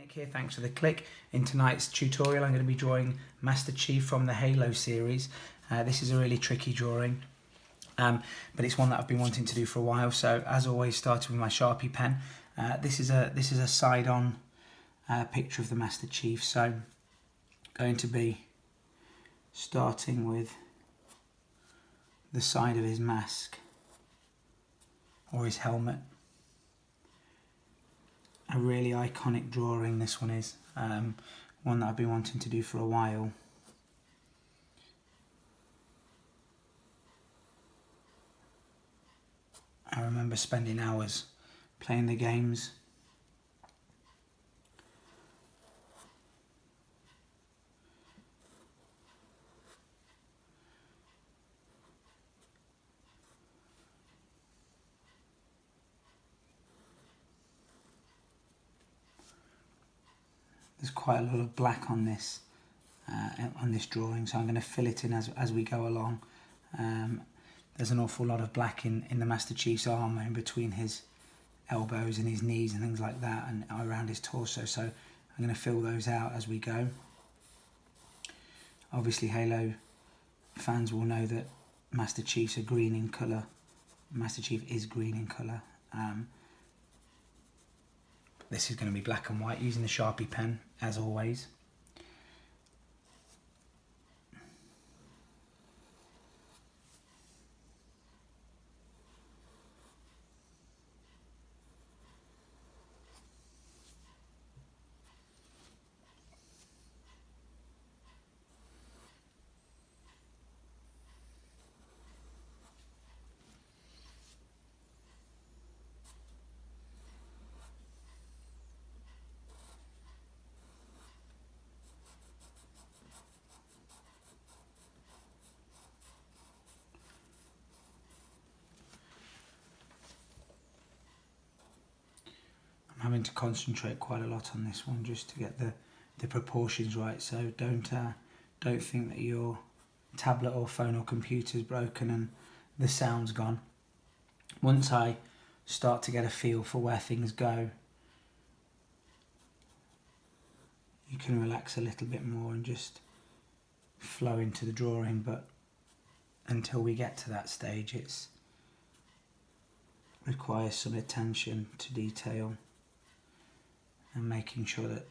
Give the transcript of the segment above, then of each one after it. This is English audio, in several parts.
Nick here, thanks for the click. In tonight's tutorial I'm going to be drawing Master Chief from the Halo series. This is a really tricky drawing, but it's one that I've been wanting to do for a while. So as always, starting with my Sharpie pen. This is a side-on picture of the Master Chief. So going to be starting with the side of his mask or his helmet. A really iconic drawing this one is, one that I've been wanting to do for a while. I remember spending hours playing the games. There's quite a lot of black on this drawing, so I'm going to fill it in as we go along. There's an awful lot of black in the Master Chief's armour, in between his elbows and his knees and things like that, and around his torso, so I'm going to fill those out as we go. Obviously Halo fans will know that Master Chief's are green in colour. Master Chief is green in colour. This is going to be black and white using the Sharpie pen as always. I'm having to concentrate quite a lot on this one just to get the proportions right, so don't think that your tablet or phone or computer is broken and the sound's gone. Once I start to get a feel for where things go, you can relax a little bit more and just flow into the drawing, but until we get to that stage it requires some attention to detail and making sure that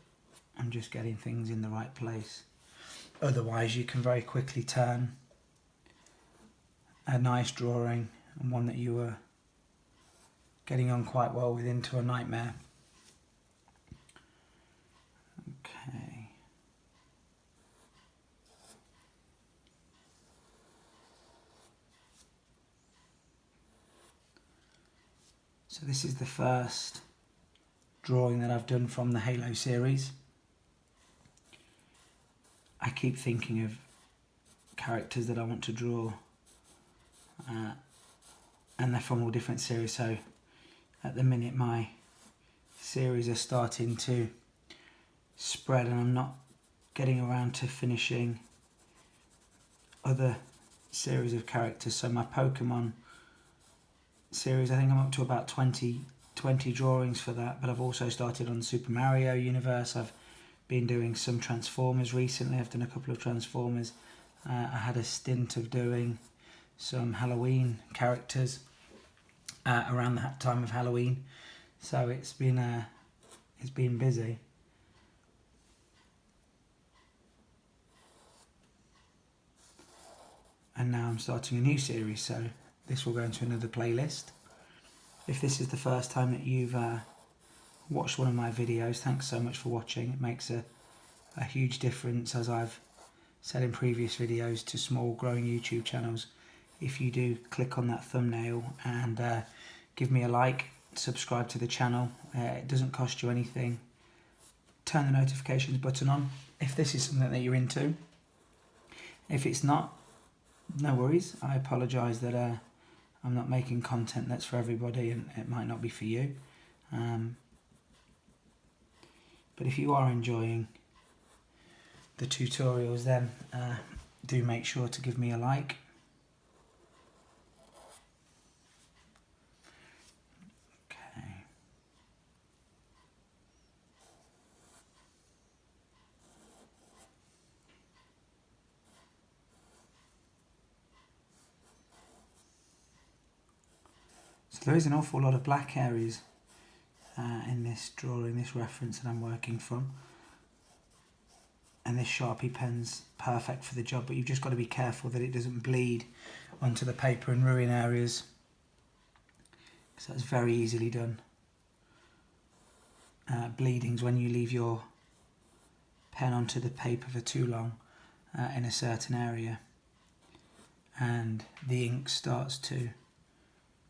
I'm just getting things in the right place. Otherwise you can very quickly turn a nice drawing and one that you were getting on quite well with into a nightmare. Okay. So this is the first drawing that I've done from the Halo series. I keep thinking of characters that I want to draw, and they're from all different series, so at the minute my series are starting to spread and I'm not getting around to finishing other series of characters. So my Pokemon series, I think I'm up to about 20 drawings for that, but I've also started on the Super Mario universe. I've been doing some Transformers recently. I've done a couple of Transformers. I had a stint of doing some Halloween characters around that time of Halloween, so it's been busy. And now I'm starting a new series, so this will go into another playlist. If this is the first time that you've watched one of my videos, thanks so much for watching. It makes a huge difference, as I've said in previous videos, to small growing YouTube channels. If you do click on that thumbnail and give me a like, subscribe to the channel, it doesn't cost you anything. Turn the notifications button on if this is something that you're into. If it's not, no worries. I apologise that I'm not making content that's for everybody and it might not be for you. But if you are enjoying the tutorials, then do make sure to give me a like. Okay. So there is an awful lot of black areas in this drawing, this reference that I'm working from. And this Sharpie pen's perfect for the job, but you've just got to be careful that it doesn't bleed onto the paper and ruin areas, because that's very easily done. Bleeding's when you leave your pen onto the paper for too long in a certain area, and the ink starts to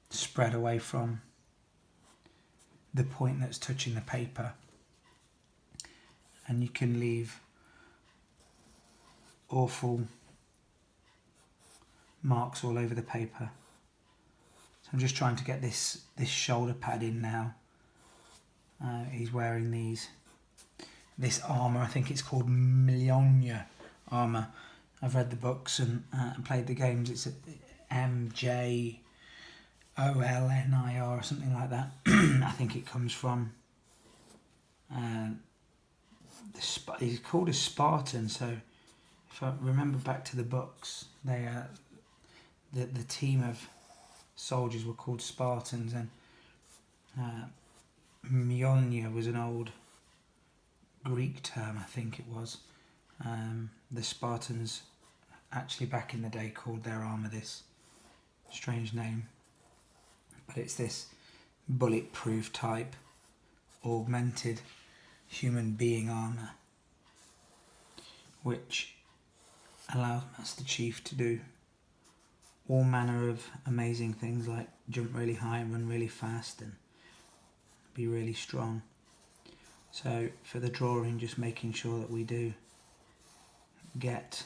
spread away from the point that's touching the paper, and you can leave awful marks all over the paper. So I'm just trying to get this shoulder pad in now. He's wearing this armour, I think it's called Mjolnir armour. I've read the books and played the games. It's MJOLNIR or something like that. I think it comes from he's called a Spartan, so if I remember back to the books, they the team of soldiers were called Spartans, and Mjolnir was an old Greek term, I think it was. The Spartans actually back in the day called their armour this strange name, but it's this bulletproof type augmented human being armour, which allows Master Chief to do all manner of amazing things, like jump really high and run really fast and be really strong. So for the drawing, just making sure that we do get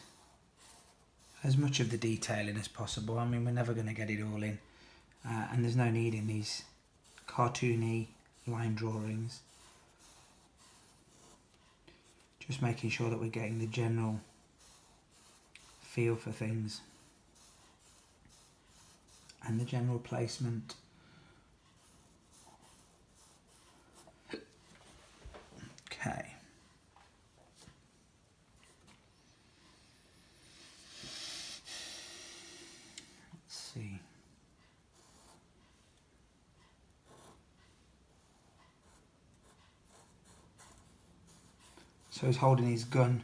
as much of the detail in as possible. I mean, we're never going to get it all in, and there's no need in these cartoony line drawings. Just making sure that we're getting the general feel for things and the general placement. Okay. Let's see. So he's holding his gun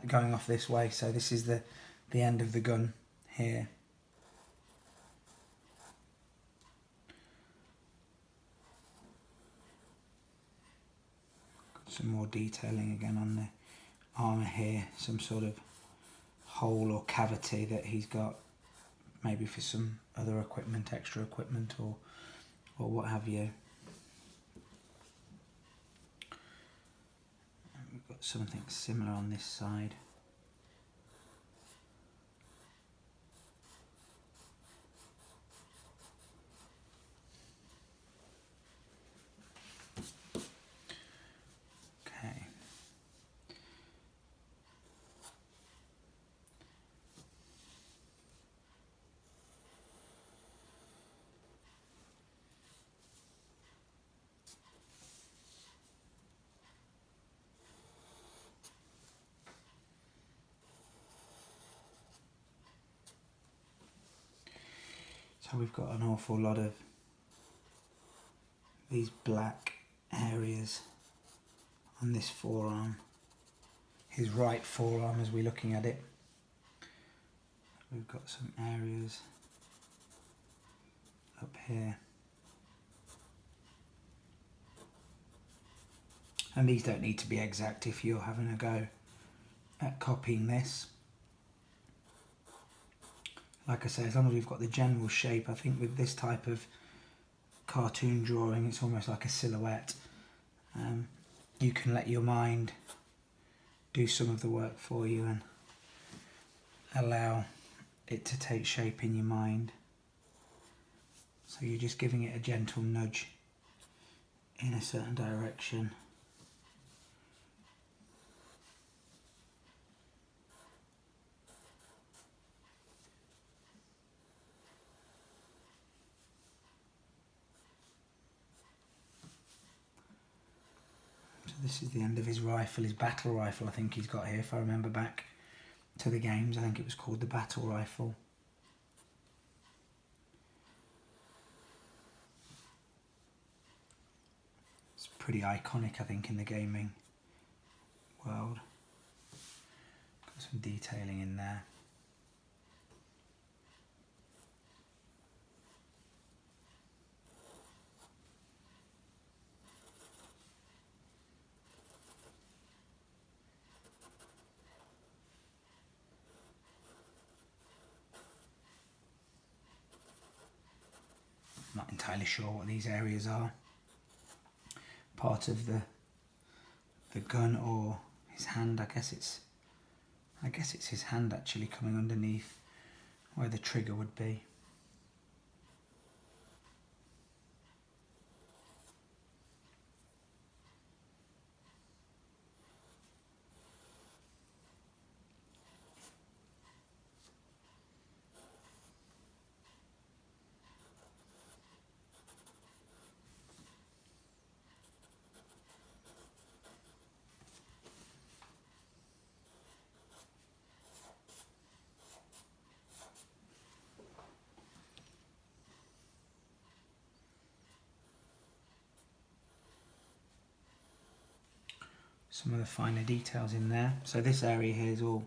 going off this way, so this is the end of the gun here. Got some more detailing again on the armour here, some sort of hole or cavity that he's got, maybe for some other equipment, extra equipment or what have you. We've got something similar on this side. Okay. So we've got an awful lot of these black areas on this forearm, his right forearm as we're looking at it. We've got some areas up here. And these don't need to be exact if you're having a go at copying this. Like I say, as long as we've got the general shape, I think with this type of cartoon drawing, it's almost like a silhouette. You can let your mind do some of the work for you and allow it to take shape in your mind. So you're just giving it a gentle nudge in a certain direction. This is the end of his rifle, his battle rifle I think he's got here, if I remember back to the games. I think it was called the battle rifle. pretty iconic, I think, in the gaming world. Got some detailing in there. Not entirely sure what these areas are. Part of the gun or his hand. I guess it's his hand actually coming underneath where the trigger would be. Some of the finer details in there. So this area here is all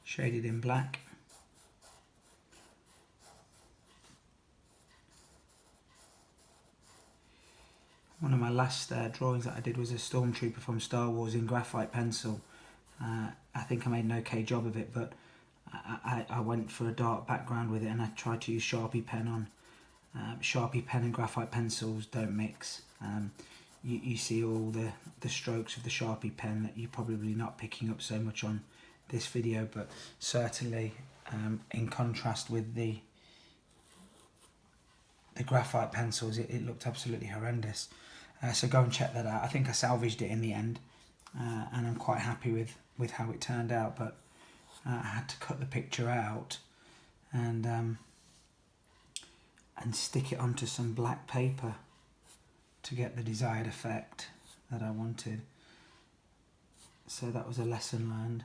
shaded in black. One of my last drawings that I did was a stormtrooper from Star Wars in graphite pencil. I think I made an okay job of it, but I went for a dark background with it, and I tried to use Sharpie pen on. Sharpie pen and graphite pencils don't mix. You see all the strokes of the Sharpie pen that you're probably not picking up so much on this video, but certainly in contrast with the graphite pencils, it looked absolutely horrendous. So go and check that out. I think I salvaged it in the end, and I'm quite happy with how it turned out, but I had to cut the picture out and stick it onto some black paper to get the desired effect that I wanted. So that was a lesson learned.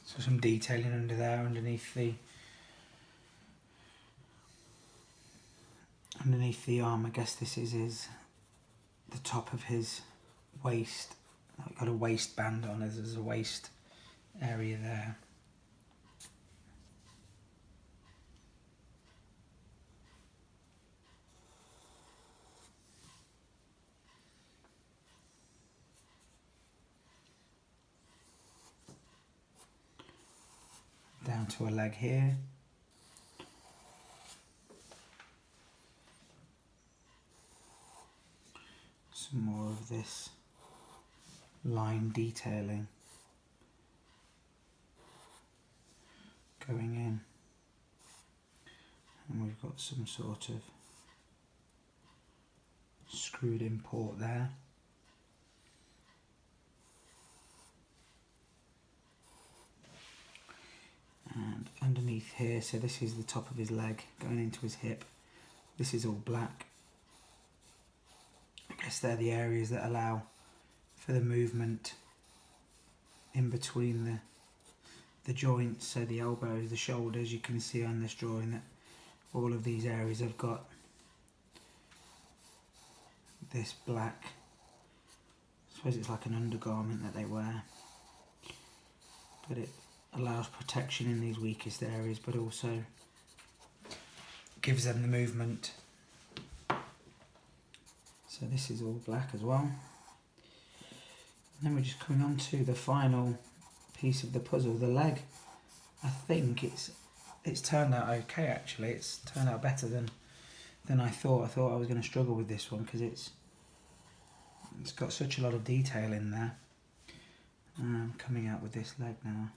So some detailing under there, underneath the arm. I guess this is the top of his waist. I've got a waistband on, as there's a waist area there. Down to a leg here. Some more of this line detailing going in. And we've got some sort of screwed in port there. And underneath here, so this is the top of his leg going into his hip. This is all black. I guess they're the areas that allow for the movement in between the joints. So the elbows, the shoulders, you can see on this drawing that all of these areas have got this black suppose it's like an undergarment that they wear, but it allows protection in these weakest areas, but also gives them the movement. So this is all black as well. And then we're just coming on to the final piece of the puzzle, the leg. I think it's turned out okay actually. It's turned out better than I thought. I thought I was going to struggle with this one because it's got such a lot of detail in there. Coming out with this leg now.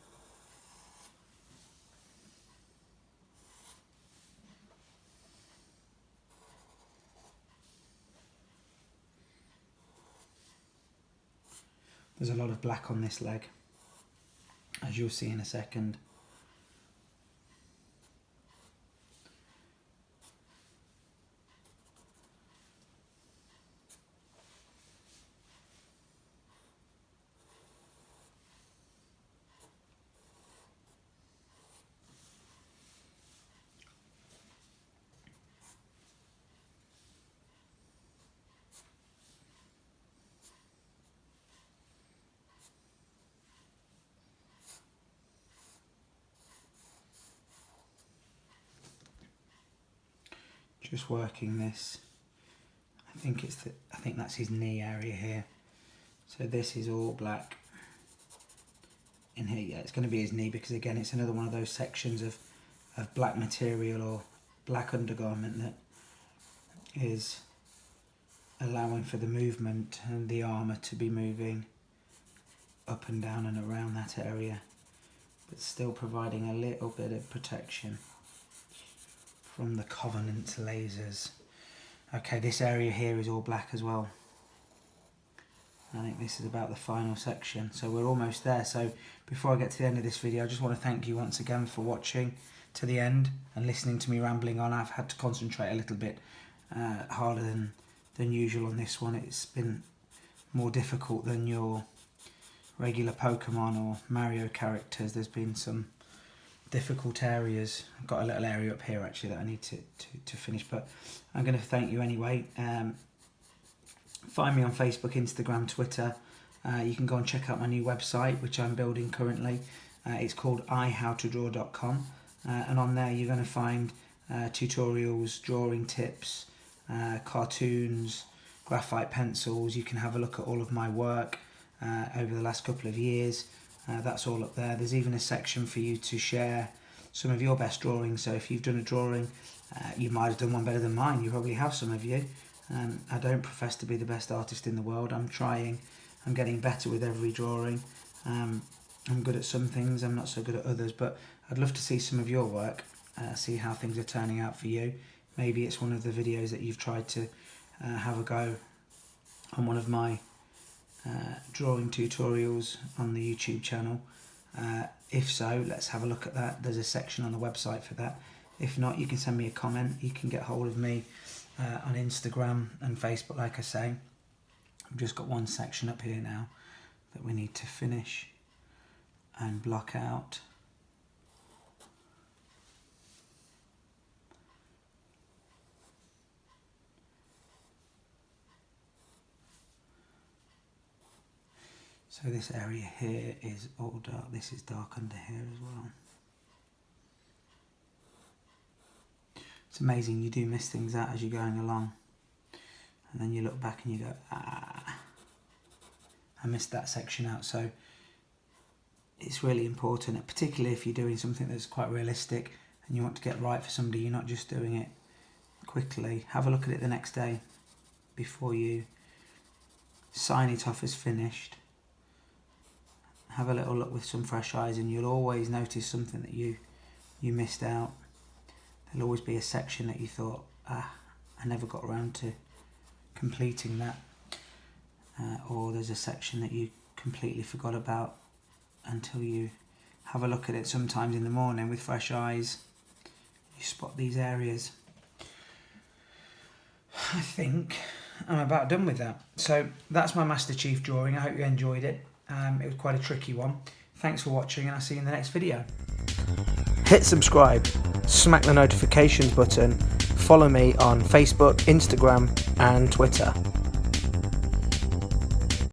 There's a lot of black on this leg, as you'll see in a second. Just working this. I think that's his knee area here. So this is all black in here. Yeah, it's going to be his knee because again it's another one of those sections of black material or black undergarment that is allowing for the movement and the armour to be moving up and down and around that area, but still providing a little bit of protection from the Covenant lasers. Okay, this area here is all black as well. I think this is about the final section, so we're almost there. So before I get to the end of this video, I just want to thank you once again for watching to the end and listening to me rambling on. I've had to concentrate a little bit harder than usual on this one. It's been more difficult than your regular Pokemon or Mario characters. There's been some difficult areas. I've got a little area up here actually that I need to finish, but I'm going to thank you anyway. Find me on Facebook, Instagram, Twitter. You can go and check out my new website which I'm building currently. It's called ihowtodraw.com, and on there you're going to find tutorials, drawing tips, cartoons, graphite pencils. You can have a look at all of my work over the last couple of years. That's all up there. There's even a section for you to share some of your best drawings. So if you've done a drawing, you might have done one better than mine. You probably have, some of you. I don't profess to be the best artist in the world. I'm trying. I'm getting better with every drawing. I'm good at some things. I'm not so good at others. But I'd love to see some of your work, see how things are turning out for you. Maybe it's one of the videos that you've tried to have a go on one of my drawing tutorials on the YouTube channel. If so, let's have a lock at that. There's a section on the website for that. If not, you can send me a comment. You can get hold of me on Instagram and Facebook, like I say. I've just got one section up here now that we need to finish and block out. So this area here is all dark. This is dark under here as well. It's amazing, you do miss things out as you're going along. And then you look back and you go, ah, I missed that section out. So it's really important, particularly if you're doing something that's quite realistic and you want to get right for somebody, you're not just doing it quickly. Have a look at it the next day before you sign it off as finished. Have a little look with some fresh eyes and you'll always notice something that you missed out. There'll always be a section that you thought, I never got around to completing that. Or there's a section that you completely forgot about until you have a look at it sometimes in the morning with fresh eyes. You spot these areas. I think I'm about done with that. So that's my Master Chief drawing. I hope you enjoyed it. It was quite a tricky one. Thanks for watching and I'll see you in the next video. Hit subscribe, smack the notifications button, follow me on Facebook, Instagram and Twitter.